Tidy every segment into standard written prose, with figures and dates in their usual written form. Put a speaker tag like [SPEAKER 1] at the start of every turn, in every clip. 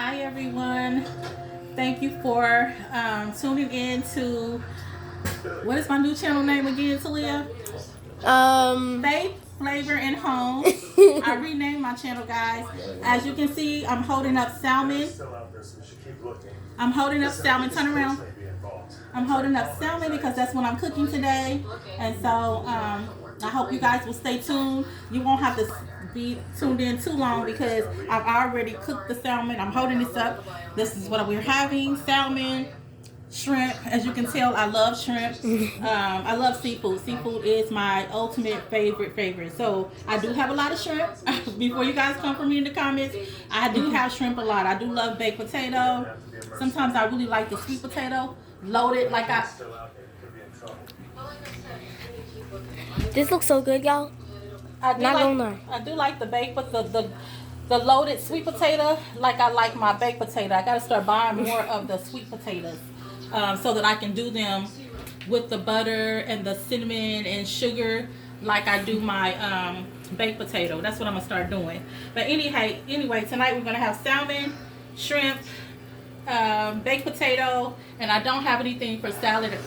[SPEAKER 1] Hi everyone. Thank you for tuning in to, what is my new channel name again, Talia? Faith, Flavor, and Home. I renamed my channel, guys. As you can see, I'm holding up salmon. I'm holding up salmon. Turn around. I'm holding up salmon because that's what I'm cooking today. And so I hope you guys will stay tuned. You won't have to be tuned in too long because I've already cooked the salmon. I'm holding this up. This is what we're having: salmon, shrimp. As you can tell, I love shrimp. I love seafood. Seafood is my ultimate favorite. So I do have a lot of shrimp. Before you guys come for me in the comments, I do have shrimp a lot. I do love baked potato. Sometimes I really like the sweet potato loaded, like I.
[SPEAKER 2] This looks so good, y'all.
[SPEAKER 1] I do like the baked, but the loaded sweet potato, like I like my baked potato. I gotta start buying more of the sweet potatoes, so that I can do them with the butter and the cinnamon and sugar, like I do my baked potato. That's what I'm gonna start doing. But anyway, tonight we're gonna have salmon, shrimp, baked potato, and I don't have anything for salad.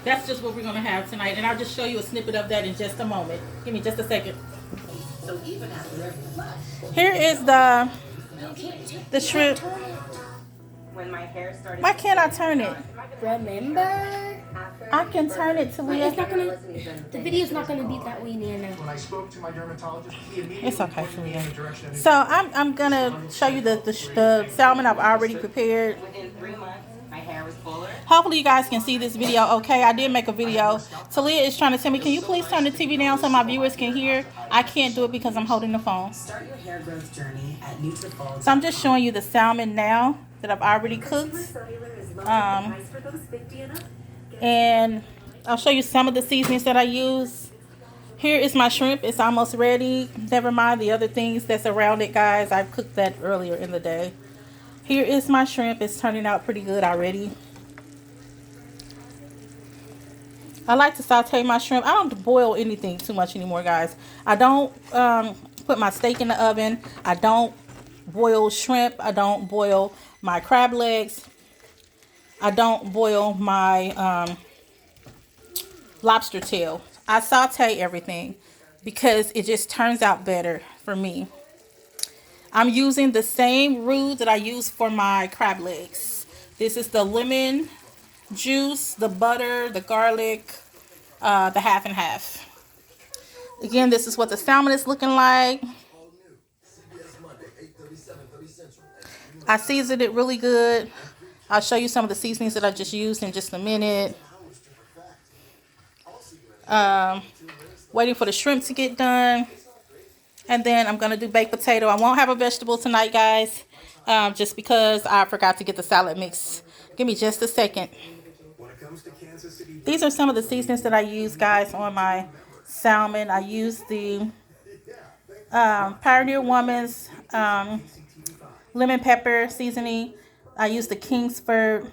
[SPEAKER 1] That's just what we're gonna have tonight, and I'll just show you a snippet of that in just a moment. Give me just a second. Here is the shrimp. Why can't I turn it?
[SPEAKER 2] Remember?
[SPEAKER 1] I can turn it to
[SPEAKER 2] It's not gonna. The video's not gonna be that way, Nana.
[SPEAKER 3] When I spoke to my dermatologist, he
[SPEAKER 1] It's okay,
[SPEAKER 3] immediately
[SPEAKER 1] Talia. So I'm gonna show you the salmon I've already prepared.
[SPEAKER 4] Within 3 months, my hair was fuller.
[SPEAKER 1] Hopefully you guys can see this video okay. I did make a video. Talia is trying to tell me, can you please turn the TV down so my viewers can hear? I can't do it because I'm holding the phone.
[SPEAKER 4] Start your hair growth journey at Nutrafol.
[SPEAKER 1] So I'm just showing you the salmon now that I've already cooked. And I'll show you some of the seasonings that I use. Here is my shrimp. It's almost ready. Never mind the other things that's around it, guys. I cooked that earlier in the day. Here is my shrimp. It's turning out pretty good already. I like to saute my shrimp. I don't boil anything too much anymore, guys. I don't put my steak in the oven. I don't boil shrimp. I don't boil my crab legs. I don't boil my lobster tail. I saute everything because it just turns out better for me. I'm using the same roux that I use for my crab legs. This is the lemon juice, the butter, the garlic, the half and half. Again, this is what the salmon is looking like. I seasoned it really good. I'll show you some of the seasonings that I just used in just a minute. Waiting for the shrimp to get done. And then I'm going to do baked potato. I won't have a vegetable tonight, guys, just because I forgot to get the salad mix. Give me just a second. These are some of the seasonings that I use, guys, on my salmon. I use the Pioneer Woman's lemon pepper seasoning. I use the Kingsford.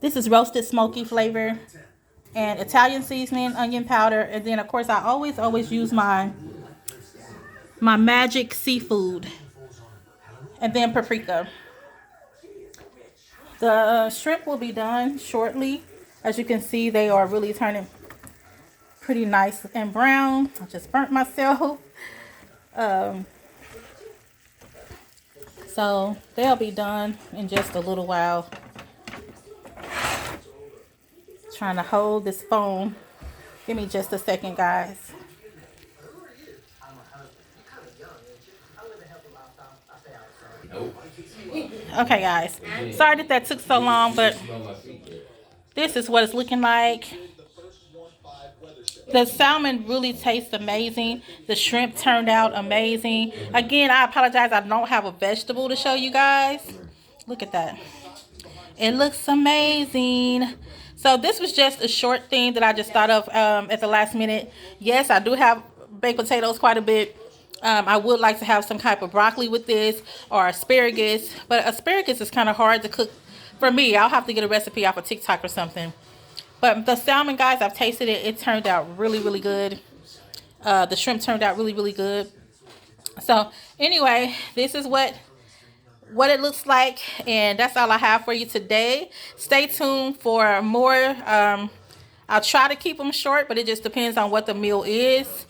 [SPEAKER 1] This is roasted smoky flavor and Italian seasoning, onion powder, and then of course I always use my magic seafood, and then paprika. The shrimp will be done shortly. As you can see, they are really turning pretty nice and brown. I just burnt myself. So they'll be done in just a little while. Trying to hold this phone. Give me just a second, guys. Okay, guys. Sorry that took so long, but this is what it's looking like. The salmon really tastes amazing. The shrimp turned out amazing. Again, I apologize. I don't have a vegetable to show you guys. Look at that. It looks amazing. So this was just a short thing that I just thought of at the last minute. Yes, I do have baked potatoes quite a bit. I would like to have some type of broccoli with this or asparagus. But asparagus is kind of hard to cook for me. I'll have to get a recipe off of TikTok or something. But the salmon, guys, I've tasted it. It turned out really, really good. The shrimp turned out really, really good. So, anyway, this is what what it looks like. And that's all I have for you today. Stay tuned for more. I'll try to keep them short, but it just depends on what the meal is.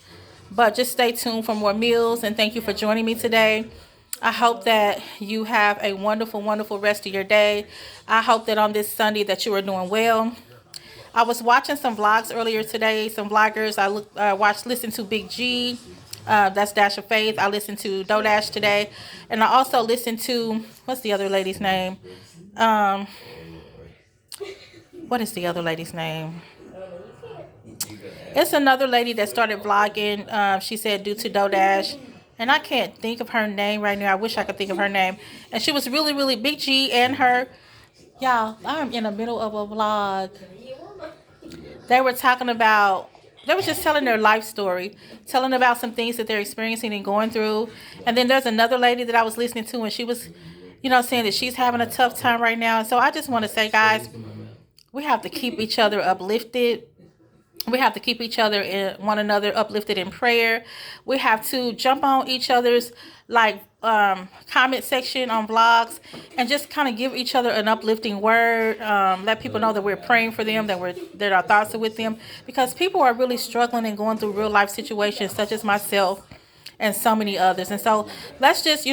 [SPEAKER 1] But just stay tuned for more meals, and thank you for joining me today. I hope that you have a wonderful, wonderful rest of your day. I hope that on this Sunday that you are doing well. I was watching some vlogs earlier today, some vloggers. I listened to Big G, that's Dash of Faith. I listened to Dodash today. And I also listened to, what's the other lady's name? What is the other lady's name? It's another lady that started vlogging. She said due to Dodash. And I can't think of her name right now. I wish I could think of her name. And she was really, really Big G and her. Y'all, I'm in the middle of a vlog. They were talking about, they were just telling their life story. Telling about some things that they're experiencing and going through. And then there's another lady that I was listening to. And she was, saying that she's having a tough time right now. And so I just want to say, guys, we have to keep each other uplifted. We have to keep one another uplifted in prayer. We have to jump on each other's comment section on vlogs and just kind of give each other an uplifting word. Let people know that we're praying for them, that our thoughts are with them, because people are really struggling and going through real life situations such as myself and so many others. And so let's just,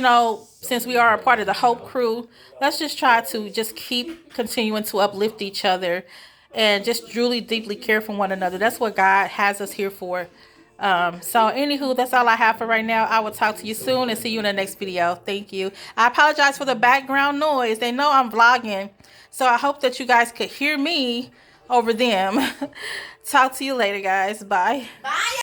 [SPEAKER 1] since we are a part of the Hope Crew, let's just try to just keep continuing to uplift each other and just truly deeply care for one another. That's what God has us here for. So anywho, that's all I have for right now. I will talk to you soon and see you in the next video. Thank you. I apologize for the background noise. They know I'm vlogging, so I hope that you guys could hear me over them. Talk to you later, guys. Bye. Bye.